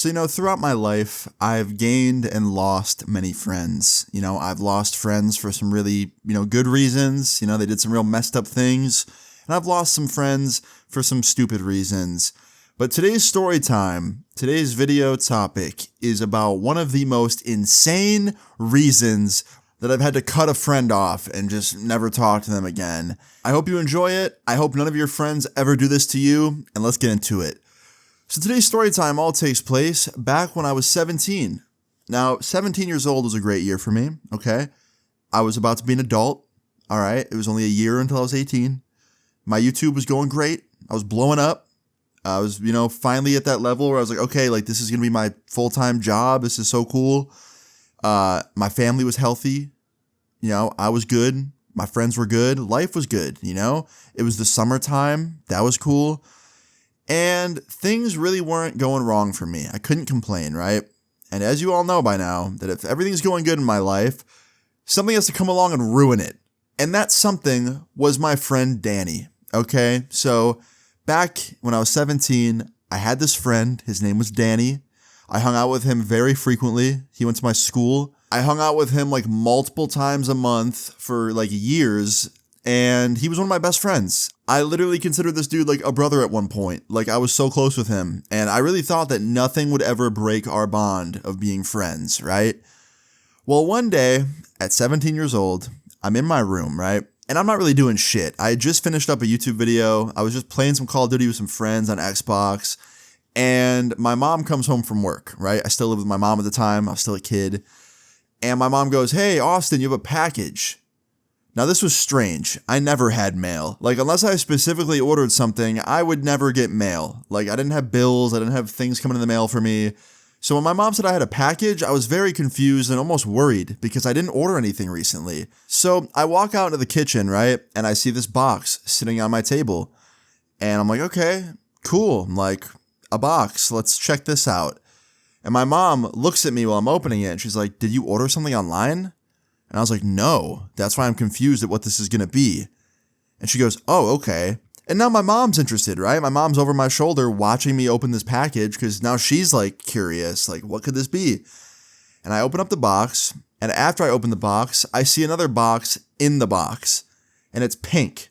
So, throughout my life, I've gained and lost many friends. I've lost friends for some really, good reasons. They did some real messed up things. And I've lost some friends for some stupid reasons. But today's story time, today's video topic is about one of the most insane reasons that I've had to cut a friend off and just never talk to them again. I hope you enjoy it. I hope none of your friends ever do this to you. And let's get into it. So today's story time all takes place back when I was 17. Now, 17 years old was a great year for me, okay? I was about to be an adult, all right? It was only a year until I was 18. My YouTube was going great. I was blowing up. I was, finally at that level where I was like, okay, this is going to be my full-time job. This is so cool. My family was healthy. I was good. My friends were good. Life was good, It was the summertime. That was cool. And things really weren't going wrong for me. I couldn't complain, right? And as you all know by now, that if everything's going good in my life, something has to come along and ruin it. And that something was my friend Danny, okay? So back when I was 17, I had this friend. His name was Danny. I hung out with him very frequently. He went to my school. I hung out with him multiple times a month for years. And he was one of my best friends. I literally considered this dude a brother at one point. I was so close with him. And I really thought that nothing would ever break our bond of being friends, right? Well, one day at 17 years old, I'm in my room, right? And I'm not really doing shit. I had just finished up a YouTube video. I was just playing some Call of Duty with some friends on Xbox. And my mom comes home from work, right? I still lived with my mom at the time. I was still a kid. And my mom goes, "Hey, Austin, you have a package." Now, this was strange. I never had mail. Unless I specifically ordered something, I would never get mail. I didn't have bills. I didn't have things coming in the mail for me. So when my mom said I had a package, I was very confused and almost worried because I didn't order anything recently. So I walk out into the kitchen, right? And I see this box sitting on my table. And I'm like, okay, cool. I'm like, a box. Let's check this out. And my mom looks at me while I'm opening it. And she's like, "Did you order something online?" And I was like, "No, that's why I'm confused at what this is going to be." And she goes, "Oh, okay." And now my mom's interested, right? My mom's over my shoulder watching me open this package because now she's curious, what could this be? And I open up the box. And after I open the box, I see another box in the box. And it's pink.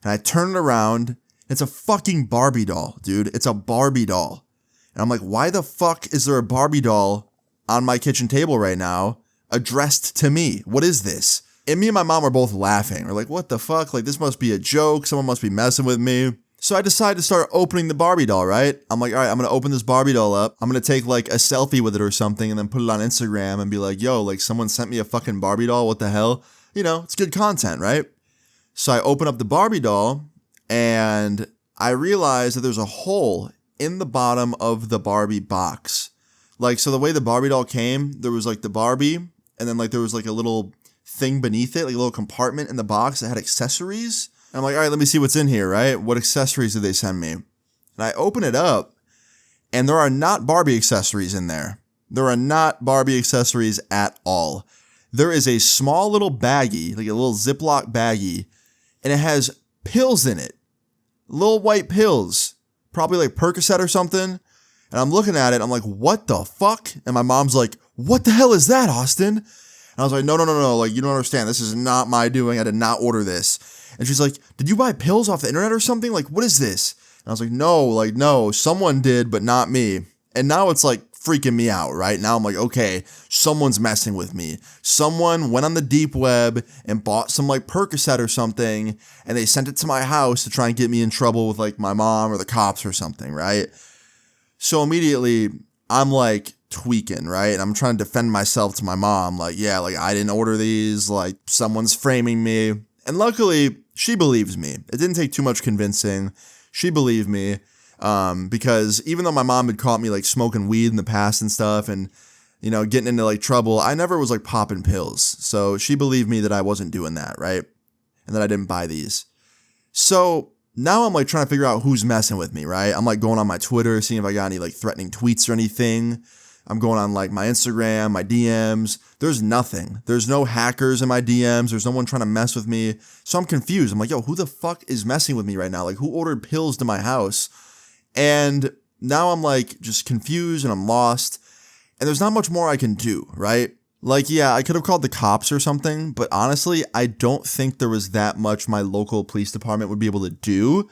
And I turn it around. It's a fucking Barbie doll, dude. It's a Barbie doll. And I'm like, why the fuck is there a Barbie doll on my kitchen table right now? Addressed to me. What is this? And me and my mom were both laughing. We're like, what the fuck? This must be a joke. Someone must be messing with me. So I decided to start opening the Barbie doll, right? I'm like, all right, I'm going to open this Barbie doll up. I'm going to take a selfie with it or something and then put it on Instagram and be like, yo, someone sent me a fucking Barbie doll. What the hell? It's good content, right? So I open up the Barbie doll and I realize that there's a hole in the bottom of the Barbie box. So the way the Barbie doll came, there was the Barbie. And then there was a little thing beneath it, a little compartment in the box that had accessories. And I'm like, all right, let me see what's in here, right? What accessories did they send me? And I open it up and there are not Barbie accessories in there. There are not Barbie accessories at all. There is a small little baggie, a little Ziploc baggie, and it has pills in it. Little white pills, probably Percocet or something. And I'm looking at it, I'm like, what the fuck? And my mom's like, "What the hell is that, Austin?" And I was like, no, you don't understand. This is not my doing. I did not order this. And she's like, "Did you buy pills off the internet or something? What is this?" And I was like, no, someone did, but not me. And now it's freaking me out, right? Now I'm like, okay, someone's messing with me. Someone went on the deep web and bought some Percocet or something, and they sent it to my house to try and get me in trouble with my mom or the cops or something, right? So immediately I'm tweaking, right? And I'm trying to defend myself to my mom. I didn't order these, someone's framing me. And luckily she believes me. It didn't take too much convincing. She believed me. Because even though my mom had caught me smoking weed in the past and stuff and, getting into trouble, I never was popping pills. So she believed me that I wasn't doing that, right? And that I didn't buy these. So now I'm trying to figure out who's messing with me, right? I'm going on my Twitter, seeing if I got any threatening tweets or anything. I'm going on my Instagram, my DMs. There's nothing. There's no hackers in my DMs. There's no one trying to mess with me. So I'm confused. I'm like, yo, who the fuck is messing with me right now? Who ordered pills to my house? And now I'm like just confused and I'm lost. And there's not much more I can do, right? Like, yeah, I could have called the cops or something, but honestly, I don't think there was that much my local police department would be able to do.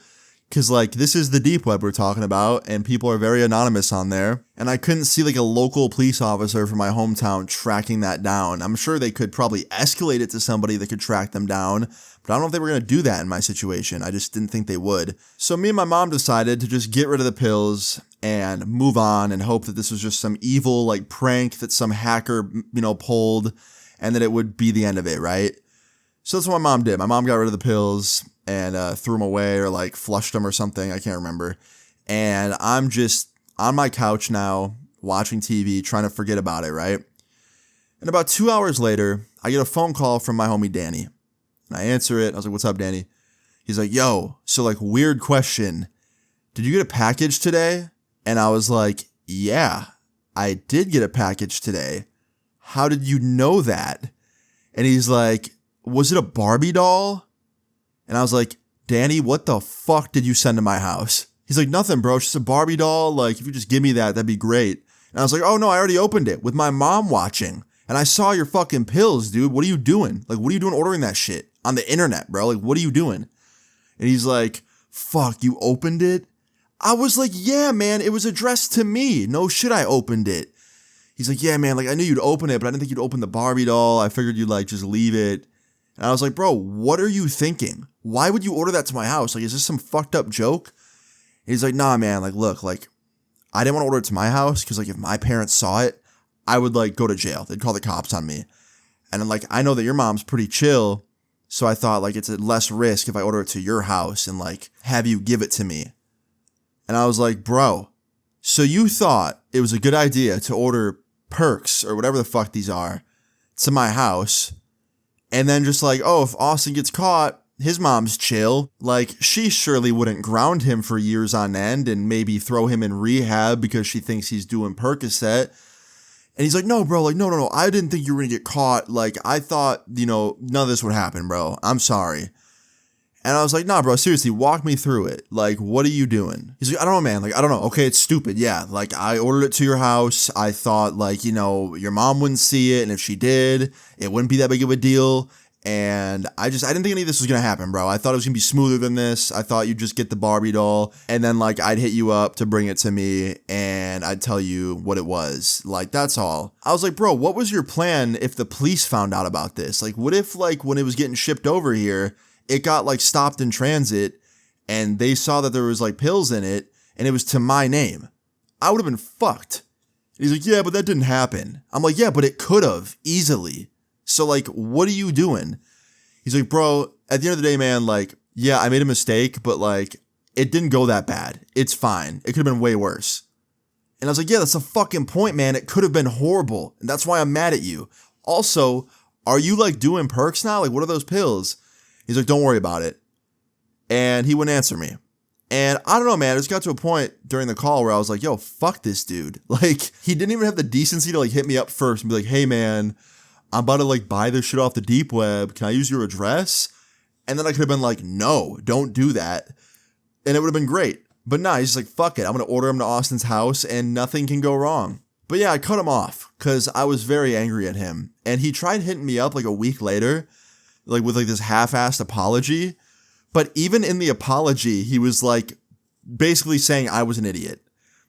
Because, like, this is the deep web we're talking about, and people are very anonymous on there. And I couldn't see, like, a local police officer from my hometown tracking that down. I'm sure they could probably escalate it to somebody that could track them down, but I don't know if they were going to do that in my situation. I just didn't think they would. So me and my mom decided to just get rid of the pills and move on and hope that this was just some evil, like, prank that some hacker, pulled, and that it would be the end of it, right? So that's what my mom did. My mom got rid of the pills and threw them away or like flushed them or something. I can't remember. And I'm just on my couch now watching TV, trying to forget about it, right? And about 2 hours later, I get a phone call from my homie Danny. And I answer it. I was like, what's up, Danny? He's like, yo, so like weird question. Did you get a package today? And I was like, yeah, I did get a package today. How did you know that? And he's like, was it a Barbie doll? And I was like, Danny, what the fuck did you send to my house? He's like, nothing, bro. It's just a Barbie doll. Like, if you just give me that, that'd be great. And I was like, oh, no, I already opened it with my mom watching. And I saw your fucking pills, dude. What are you doing? Like, what are you doing ordering that shit on the internet, bro? Like, what are you doing? And he's like, fuck, you opened it? I was like, yeah, man, it was addressed to me. No shit, I opened it. He's like, yeah, man, like, I knew you'd open it, but I didn't think you'd open the Barbie doll. I figured you'd, like, just leave it. And I was like, bro, what are you thinking? Why would you order that to my house? Like, is this some fucked up joke? And he's like, nah, man, like, look, like, I didn't want to order it to my house because, like, if my parents saw it, I would, like, go to jail. They'd call the cops on me. And then, like, I know that your mom's pretty chill, so I thought, like, it's a less risk if I order it to your house and, like, have you give it to me. And I was like, bro, so you thought it was a good idea to order perks or whatever the fuck these are to my house, and then just like, oh, if Austin gets caught, his mom's chill. Like, she surely wouldn't ground him for years on end and maybe throw him in rehab because she thinks he's doing Percocet. And he's like, no, bro, like, no, I didn't think you were gonna get caught. Like, I thought, none of this would happen, bro. I'm sorry. And I was like, nah, bro, seriously, walk me through it. Like, what are you doing? He's like, I don't know, man. Like, I don't know. Okay, it's stupid. Yeah, like, I ordered it to your house. I thought, like, your mom wouldn't see it. And if she did, it wouldn't be that big of a deal. And I didn't think any of this was going to happen, bro. I thought it was going to be smoother than this. I thought you'd just get the Barbie doll. And then, like, I'd hit you up to bring it to me. And I'd tell you what it was. Like, that's all. I was like, bro, what was your plan if the police found out about this? Like, what if, like, when it was getting shipped over here, it got like stopped in transit and they saw that there was like pills in it and it was to my name? I would have been fucked. And he's like, yeah, but that didn't happen. I'm like, yeah, but it could have easily. So like, what are you doing? He's like, bro, at the end of the day, man, like, yeah, I made a mistake, but like, it didn't go that bad. It's fine. It could have been way worse. And I was like, yeah, that's the fucking point, man. It could have been horrible. And that's why I'm mad at you. Also, are you like doing perks now? Like, what are those pills? He's like, don't worry about it. And he wouldn't answer me. And I don't know, man. It just got to a point during the call where I was like, yo, fuck this dude. Like, he didn't even have the decency to like hit me up first and be like, hey, man, I'm about to like buy this shit off the deep web. Can I use your address? And then I could have been like, no, don't do that. And it would have been great. But nah, he's just like, fuck it. I'm going to order him to Austin's house and nothing can go wrong. But yeah, I cut him off because I was very angry at him. And he tried hitting me up like a week later, like with like this half-assed apology. But even in the apology, he was like basically saying I was an idiot.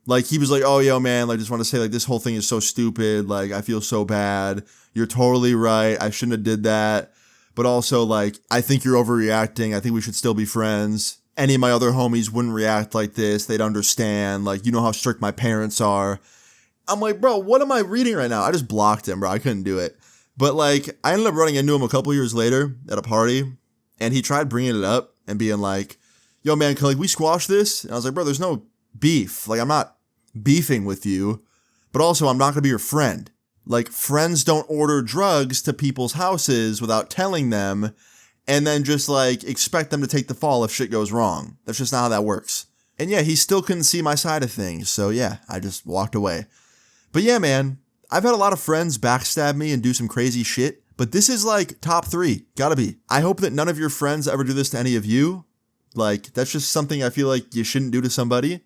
Like he was like, oh, yo, man, like, I just want to say like this whole thing is so stupid. Like, I feel so bad. You're totally right. I shouldn't have did that. But also like, I think you're overreacting. I think we should still be friends. Any of my other homies wouldn't react like this. They'd understand. Like, you know how strict my parents are. I'm like, bro, what am I reading right now? I just blocked him, bro. I couldn't do it. But like, I ended up running into him a couple years later at a party, and he tried bringing it up and being like, yo, man, can like we squash this? And I was like, bro, there's no beef. Like, I'm not beefing with you, but also I'm not going to be your friend. Like, friends don't order drugs to people's houses without telling them and then just like expect them to take the fall if shit goes wrong. That's just not how that works. And yeah, he still couldn't see my side of things. So yeah, I just walked away. But yeah, man, I've had a lot of friends backstab me and do some crazy shit, but this is like top 3. Gotta be. I hope that none of your friends ever do this to any of you. Like, that's just something I feel like you shouldn't do to somebody.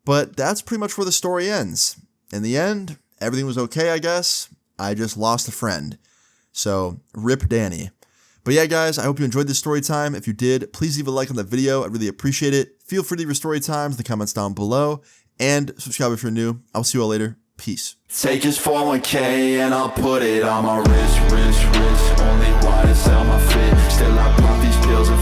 But that's pretty much where the story ends. In the end, everything was okay, I guess. I just lost a friend. So, rip Danny. But yeah, guys, I hope you enjoyed this story time. If you did, please leave a like on the video. I'd really appreciate it. Feel free to leave your story times in the comments down below. And subscribe if you're new. I'll see you all later. Peace. Take his 401k and I'll put it on my wrist. Only wanna sell my fit. Still I pop these pills and